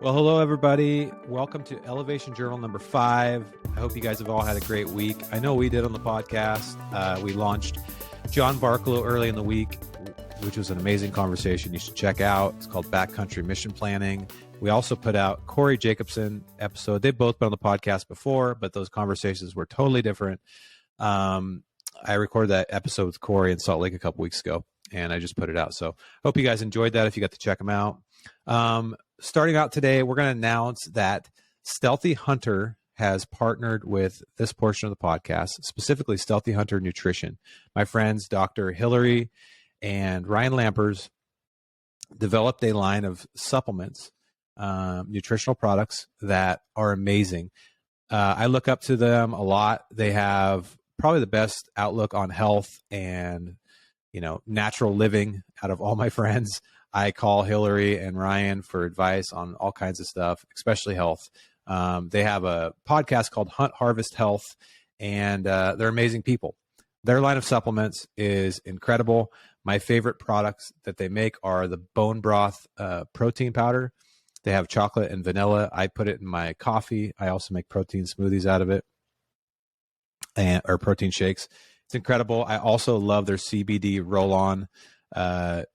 Well, hello, everybody. Welcome to Elevation Journal number 5. I hope you guys have all had a great week. I know we did on the podcast. We launched John Barklow early in the week, which was an amazing conversation you should check out. It's called Backcountry Mission Planning. We also put out Corey Jacobson episode. They've both been on the podcast before, but those conversations were totally different. I recorded that episode with Corey in Salt Lake a couple weeks ago, and I just put it out. So hope you guys enjoyed that if you got to check them out. Starting out today, we're going to announce that Stealthy Hunter has partnered with this portion of the podcast, specifically Stealthy Hunter Nutrition. My friends, Dr. Hillary and Ryan Lampers, developed a line of supplements, nutritional products that are amazing. I look up to them a lot. They have probably the best outlook on health and, natural living out of all my friends. I call Hillary and Ryan for advice on all kinds of stuff, especially health. They have a podcast called Hunt Harvest Health, and they're amazing people. Their line of supplements is incredible. My favorite products that they make are the bone broth protein powder. They have chocolate and vanilla. I put it in my coffee. I also make protein smoothies out of it, or protein shakes. It's incredible. I also love their CBD roll-on. I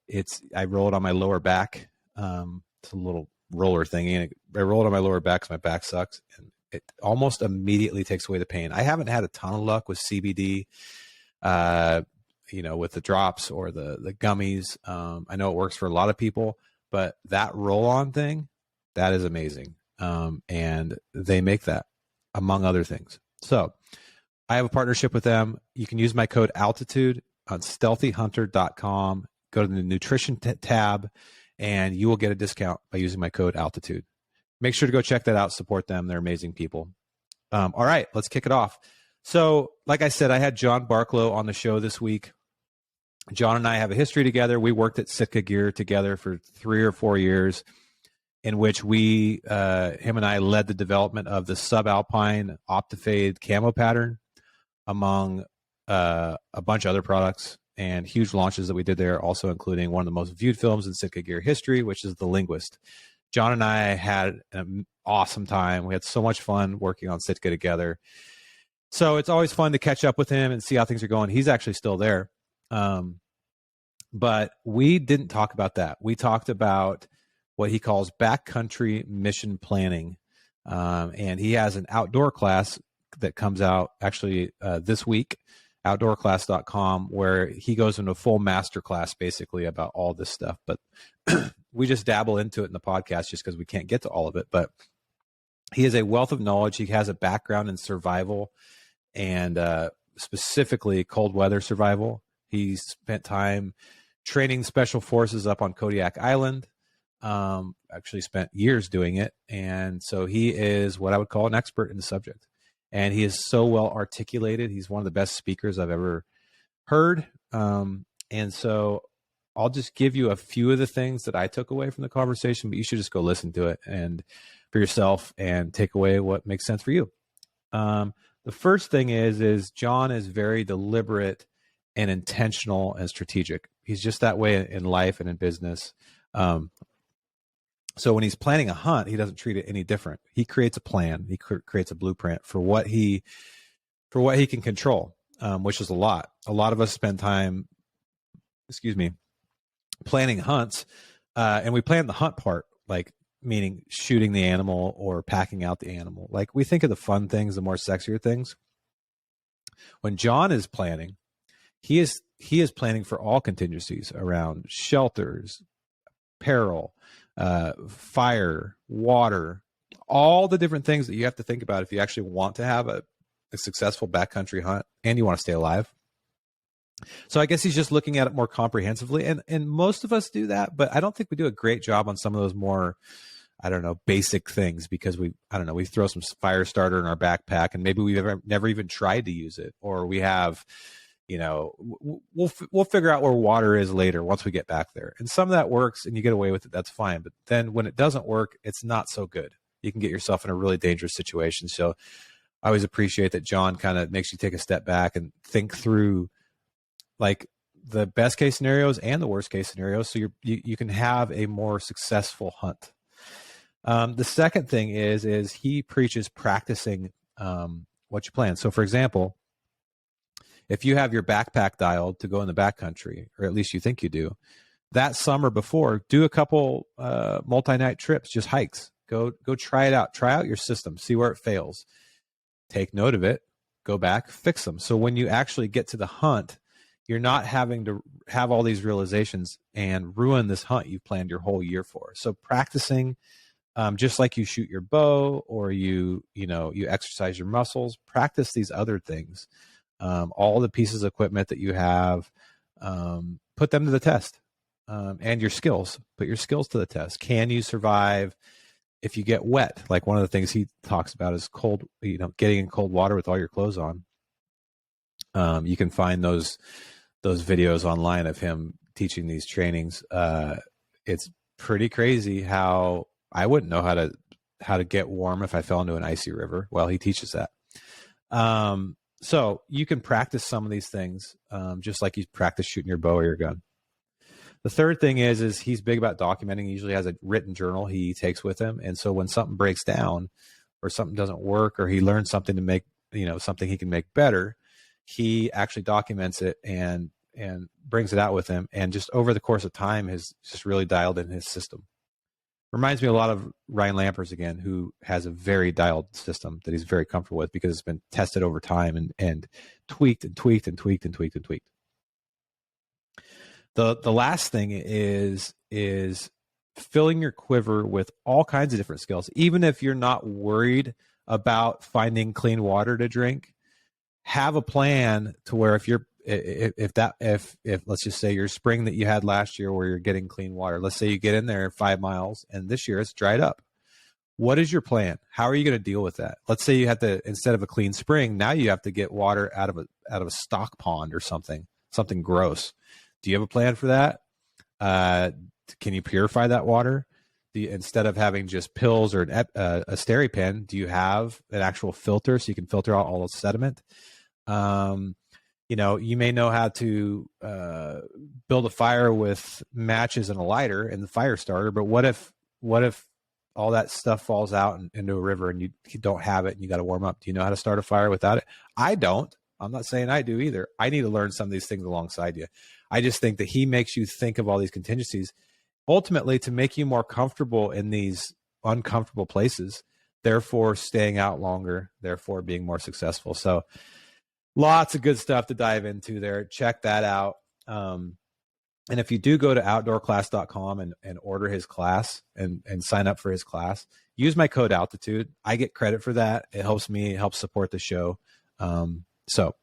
roll it on my lower back. It's a little roller thingy, and I roll it on my lower back because my back sucks, and it almost immediately takes away the pain. I haven't had a ton of luck with CBD, with the drops or the gummies. I know it works for a lot of people, but that roll-on thing, that is amazing. And they make that among other things. So I have a partnership with them. You can use my code altitude on stealthyhunter.com. Go to the nutrition tab, and you will get a discount by using my code altitude. Make sure to go check that out. Support them. They're amazing people. All right, let's kick it off. So, like I said, I had John Barklow on the show this week. John and I have a history together. We worked at Sitka Gear together for 3 or 4 years, in which him and I led the development of the subalpine Optifade camo pattern, among a bunch of other products and huge launches that we did there, also including one of the most viewed films in Sitka Gear history, which is The Linguist. John and I had an awesome time. We had so much fun working on Sitka together. So it's always fun to catch up with him and see how things are going. He's actually still there. But we didn't talk about that. We talked about what he calls backcountry mission planning. And he has an outdoor class that comes out actually this week, outdoorclass.com, where he goes into a full master class basically about all this stuff. But we just dabble into it in the podcast just because we can't get to all of it. But he is a wealth of knowledge. He has a background in survival and specifically cold weather survival. He spent time training special forces up on Kodiak Island, actually spent years doing it. And so he is what I would call an expert in the subject. And he is so well articulated. He's one of the best speakers I've ever heard. And so I'll just give you a few of the things that I took away from the conversation, but you should just go listen to it and for yourself and take away what makes sense for you. The first thing is John is very deliberate and intentional and strategic. He's just that way in life and in business. So when he's planning a hunt, he doesn't treat it any different. He creates a plan. He creates a blueprint for what he can control, which is a lot. A lot of us spend time, planning hunts, and we plan the hunt part, like meaning shooting the animal or packing out the animal. Like we think of the fun things, the more sexier things. When John is planning, he is planning for all contingencies around shelters, peril, fire, water, all the different things that you have to think about if you actually want to have a successful backcountry hunt and you want to stay alive. So I guess he's just looking at it more comprehensively. And most of us do that, but I don't think we do a great job on some of those more, basic things because we throw some fire starter in our backpack and maybe we've never even tried to use it, or we have, we'll figure out where water is later once we get back there. And some of that works and you get away with it. That's fine. But then when it doesn't work, it's not so good. You can get yourself in a really dangerous situation. So I always appreciate that John kind of makes you take a step back and think through like the best case scenarios and the worst case scenarios, so you can have a more successful hunt. The second thing is he preaches practicing what you plan. So, for example, if you have your backpack dialed to go in the backcountry, or at least you think you do, that summer before, do a couple multi-night trips, just hikes. Go try it out. Try out your system. See where it fails. Take note of it. Go back, fix them. So when you actually get to the hunt, you're not having to have all these realizations and ruin this hunt you've planned your whole year for. So practicing, just like you shoot your bow or you exercise your muscles, practice these other things. All the pieces of equipment that you have, put them to the test. And your skills, put your skills to the test. Can you survive if you get wet? Like one of the things he talks about is cold, getting in cold water with all your clothes on. You can find those videos online of him teaching these trainings. It's pretty crazy how I wouldn't know how to get warm if I fell into an icy river. Well, he teaches that. So you can practice some of these things, just like you practice shooting your bow or your gun. The third thing is he's big about documenting. He usually has a written journal he takes with him. And so when something breaks down or something doesn't work, or he learns something to make, something he can make better, he actually documents it and brings it out with him. And just over the course of time has just really dialed in his system. Reminds me a lot of Ryan Lampers again, who has a very dialed system that he's very comfortable with because it's been tested over time and tweaked and tweaked and tweaked and tweaked and tweaked. The last thing is filling your quiver with all kinds of different skills. Even if you're not worried about finding clean water to drink, have a plan to where if let's just say your spring that you had last year where you're getting clean water, let's say you get in there 5 miles and this year it's dried up. What is your plan? How are you going to deal with that? Let's say you have to, instead of a clean spring, now you have to get water out of a stock pond or something gross. Do you have a plan for that? Can you purify that water? Instead of having just pills or a SteriPen, do you have an actual filter so you can filter out all the sediment? You may know how to build a fire with matches and a lighter and the fire starter, but what if all that stuff falls out into a river and you don't have it and you got to warm up? Do you know how to start a fire without it? I don't. I'm not saying I do either. I need to learn some of these things alongside you. I just think that he makes you think of all these contingencies ultimately to make you more comfortable in these uncomfortable places, therefore staying out longer, therefore being more successful. So lots of good stuff to dive into there. Check that out. And if you do go to outdoorclass.com and order his class and sign up for his class, use my code Altitude. I get credit for that. It helps me, helps support the show. So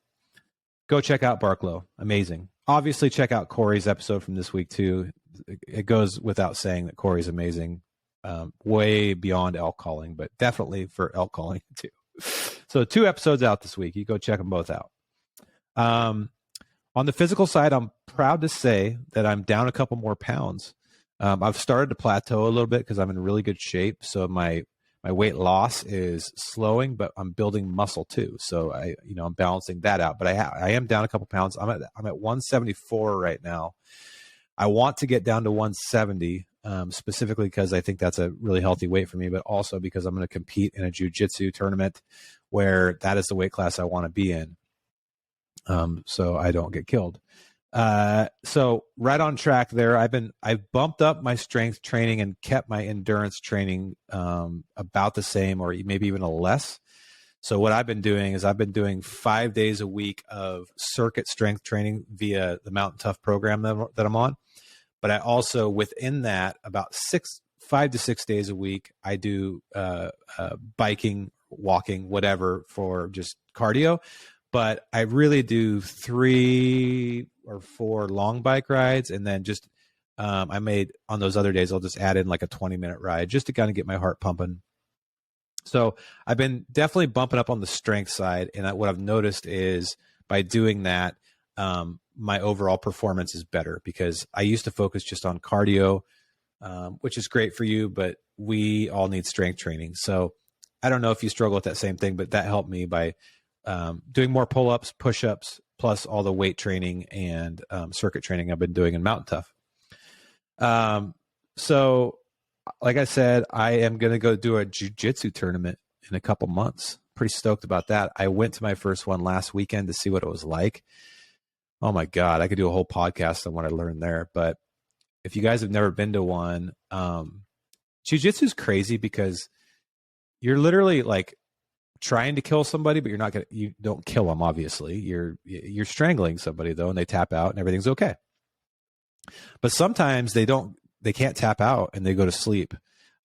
go check out Barklow. Amazing. Obviously, check out Corey's episode from this week, too. It goes without saying that Corey's amazing, way beyond elk calling, but definitely for elk calling, too. So 2 episodes out this week. You go check them both out. On the physical side, I'm proud to say that I'm down a couple more pounds. I've started to plateau a little bit because I'm in really good shape. So my weight loss is slowing, but I'm building muscle too. So I'm balancing that out. But I am down a couple pounds. I'm at 174 right now. I want to get down to 170, specifically because I think that's a really healthy weight for me, but also because I'm going to compete in a Jiu Jitsu tournament where that is the weight class I want to be in. So I don't get killed. So right on track there. I've bumped up my strength training and kept my endurance training, about the same, or maybe even a less. So what I've been doing is I've been doing 5 days a week of circuit strength training via the Mountain Tough program that I'm on. But I also, within that, about 5 to 6 days a week, I do, biking, walking, whatever, for just cardio. But I really do 3 or 4 long bike rides. And then just, I made on those other days, I'll just add in like a 20-minute ride just to kind of get my heart pumping. So I've been definitely bumping up on the strength side. And what I've noticed is by doing that, my overall performance is better because I used to focus just on cardio, which is great for you, but we all need strength training. So I don't know if you struggle with that same thing, but that helped me by doing more pull-ups, push-ups, plus all the weight training and circuit training I've been doing in Mountain Tough. So like I said, I am going to go do a Jiu Jitsu tournament in a couple months. Pretty stoked about that. I went to my first one last weekend to see what it was like. Oh my God, I could do a whole podcast on what I learned there. But if you guys have never been to one, Jiu Jitsu is crazy because you're literally like trying to kill somebody, but you don't kill them. Obviously, you're strangling somebody though, and they tap out, and everything's okay. But sometimes they can't tap out, and they go to sleep.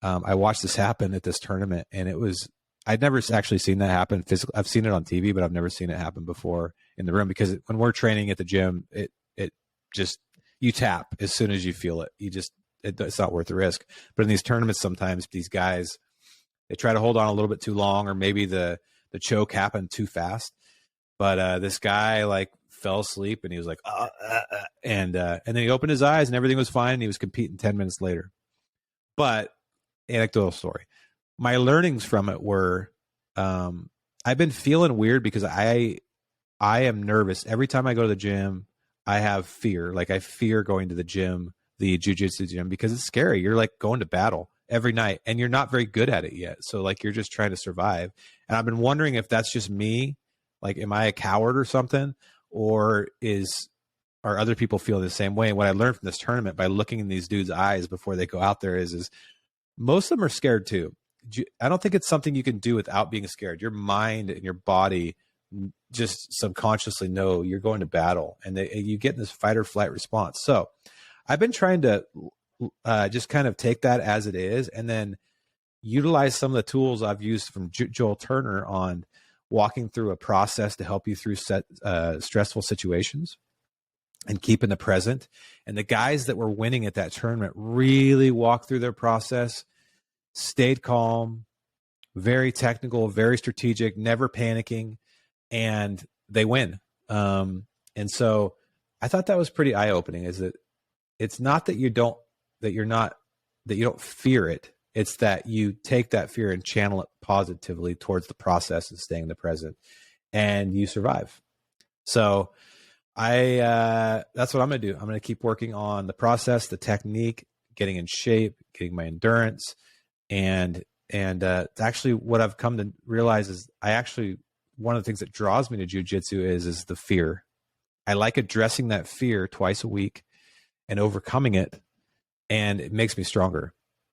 I watched this happen at this tournament, and I'd never actually seen that happen physically. I've seen it on TV, but I've never seen it happen before in the room, because when we're training at the gym, it just, you tap as soon as you feel it. It's not worth the risk. But in these tournaments, sometimes these guys, they try to hold on a little bit too long, or maybe the choke happened too fast. But this guy like fell asleep, and he was like, and then he opened his eyes, and everything was fine, and he was competing 10 minutes later. But anecdotal story, my learnings from it were, I've been feeling weird because I am nervous every time I go to the gym. I have fear. Like, I fear going to the gym, the jiu-jitsu gym, because it's scary. You're like going to battle every night, and you're not very good at it yet. So like, you're just trying to survive. And I've been wondering if that's just me. Like, am I a coward or something? Or are other people feeling the same way? And what I learned from this tournament by looking in these dudes' eyes before they go out there is most of them are scared too. I don't think it's something you can do without being scared. Your mind and your body just subconsciously know you're going to battle, and you get in this fight or flight response. So I've been trying to just kind of take that as it is, and then utilize some of the tools I've used from Joel Turner on walking through a process to help you through stressful situations and keep in the present. And the guys that were winning at that tournament really walked through their process, stayed calm, very technical, very strategic, never panicking, and they win. And so I thought that was pretty eye-opening, is that it's not that you don't fear it. It's that you take that fear and channel it positively towards the process and staying in the present, and you survive. So that's what I'm going to do. I'm going to keep working on the process, the technique, getting in shape, getting my endurance. And actually what I've come to realize is one of the things that draws me to jiu-jitsu is the fear. I like addressing that fear twice a week and overcoming it, and it makes me stronger.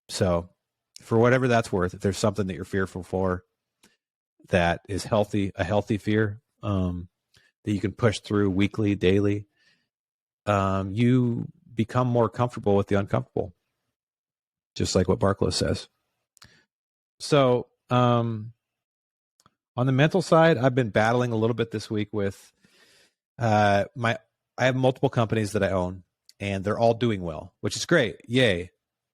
So for whatever that's worth, if there's something that you're fearful for that is healthy, a healthy fear, that you can push through weekly, daily, you become more comfortable with the uncomfortable, just like what Barklow says. So on the mental side, I've been battling a little bit this week with I have multiple companies that I own, and they're all doing well, which is great. Yay.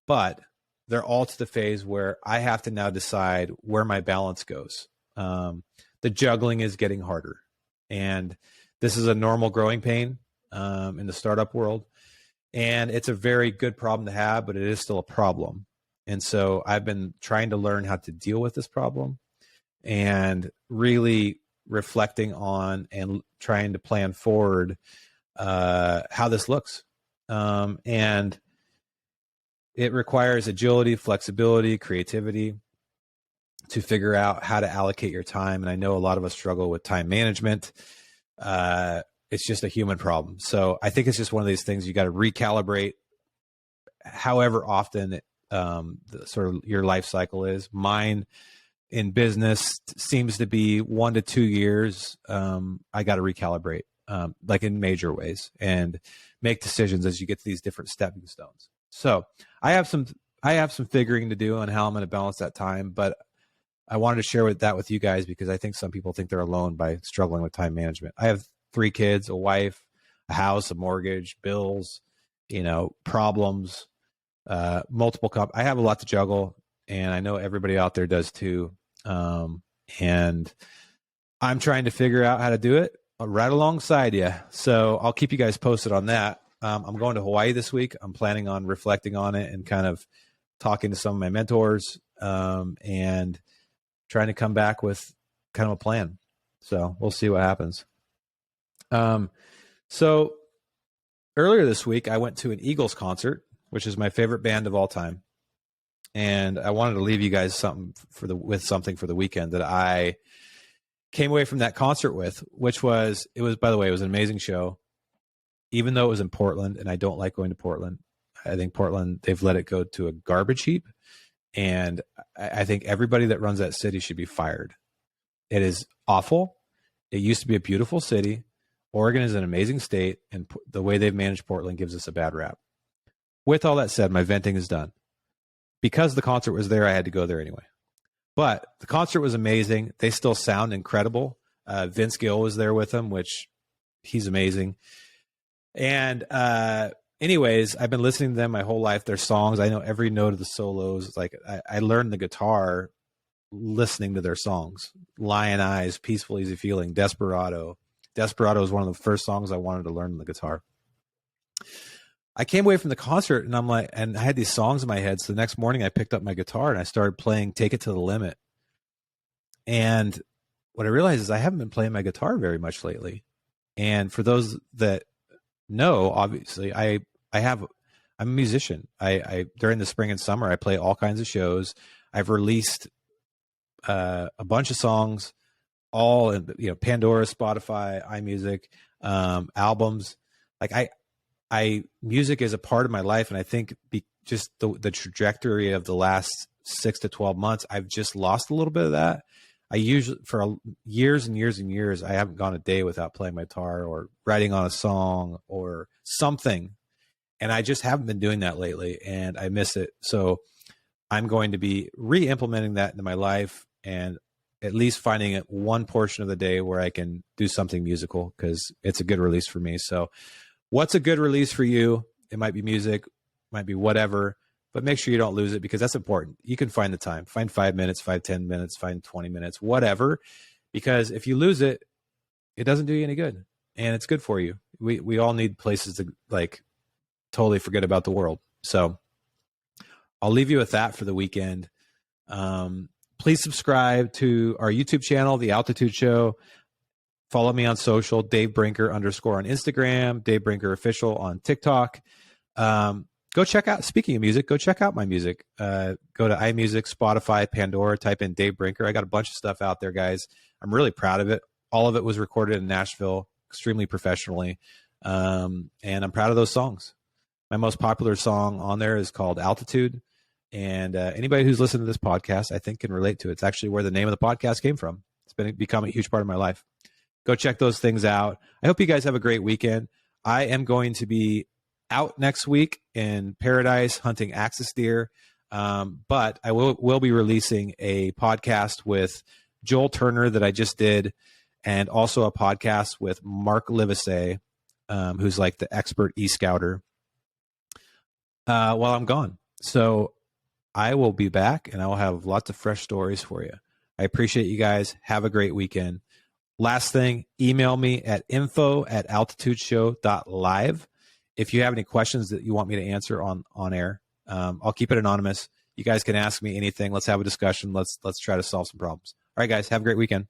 But they're all to the phase where I have to now decide where my balance goes. The juggling is getting harder, and this is a normal growing pain in the startup world. And it's a very good problem to have, but it is still a problem. And so I've been trying to learn how to deal with this problem, and really reflecting on and trying to plan forward how this looks. And it requires agility, flexibility, creativity to figure out how to allocate your time. And I know a lot of us struggle with time management. It's just a human problem. So I think it's just one of these things you got to recalibrate however often sort of your life cycle is. Mine in business seems to be 1 to 2 years. I got to recalibrate, like in major ways, and make decisions as you get to these different stepping stones. So I have some figuring to do on how I'm going to balance that time, but I wanted to share that with you guys because I think some people think they're alone by struggling with time management. I have 3 kids, a wife, a house, a mortgage, bills, problems, multiple I have a lot to juggle, and I know everybody out there does too. And I'm trying to figure out how to do it right alongside you. So I'll keep you guys posted on that. I'm going to Hawaii this week. I'm planning on reflecting on it and kind of talking to some of my mentors, and trying to come back with kind of a plan. So we'll see what happens. So earlier this week, I went to an Eagles concert, which is my favorite band of all time. and I wanted to leave you guys with something for the weekend that I came away from that concert with, which was, by the way, it was an amazing show, even though it was in Portland, and I don't like going to Portland. I think Portland, they've let it go to a garbage heap, and I think everybody that runs that city should be fired. It is awful. It used to be a beautiful city. Oregon is an amazing state, and the way they've managed Portland gives us a bad rap. With all that said, my venting is done. Because the concert was there, I had to go there anyway. But the concert was amazing. They still sound incredible. Vince Gill was there with them, which he's amazing. And anyways, I've been listening to them my whole life. Their songs, I know every note of the solos. Like I learned the guitar listening to their songs. Lion Eyes, Peaceful Easy Feeling, Desperado. Desperado is one of the first songs I wanted to learn on the guitar. I came away from the concert and I had these songs in my head. So the next morning I picked up my guitar and I started playing Take It to the Limit. And what I realized is I haven't been playing my guitar very much lately. And for those that know, obviously I'm a musician. I during the spring and summer, I play all kinds of shows. I've released a bunch of songs, all in, Pandora, Spotify, iMusic, albums. Like music is a part of my life. And I think just the trajectory of the last 6 to 12 months, I've just lost a little bit of that. I usually, for years and years and years, I haven't gone a day without playing my guitar or writing on a song or something. And I just haven't been doing that lately, and I miss it. So I'm going to be re-implementing that into my life and at least finding it one portion of the day where I can do something musical, because it's a good release for me. So what's a good release for you? It might be music, might be whatever, but make sure you don't lose it, because that's important. You can find the time, find 5 minutes, 10 minutes, find 20 minutes, whatever, because if you lose it, it doesn't do you any good, and it's good for you. We all need places to totally forget about the world. So I'll leave you with that for the weekend. Please subscribe to our YouTube channel, The Altitude Show. Follow me on social, Dave Brinker _ on Instagram, Dave Brinker official on TikTok. Go check out, speaking of music, go check out my music. Go to iMusic, Spotify, Pandora, type in Dave Brinker. I got a bunch of stuff out there, guys. I'm really proud of it. All of it was recorded in Nashville, extremely professionally. And I'm proud of those songs. My most popular song on there is called Altitude. And anybody who's listened to this podcast, I think, can relate to it. It's actually where the name of the podcast came from. It's become a huge part of my life. Go check those things out. I hope you guys have a great weekend. I am going to be out next week in Paradise hunting axis deer. But I will be releasing a podcast with Joel Turner that I just did, and also a podcast with Mark Livesey, who's like the expert e-scouter, while I'm gone. So I will be back, and I will have lots of fresh stories for you. I appreciate you guys. Have a great weekend. Last thing, email me at info@altitudeshow.live. If you have any questions that you want me to answer on air, I'll keep it anonymous. You guys can ask me anything. Let's have a discussion. Let's try to solve some problems. All right, guys, have a great weekend.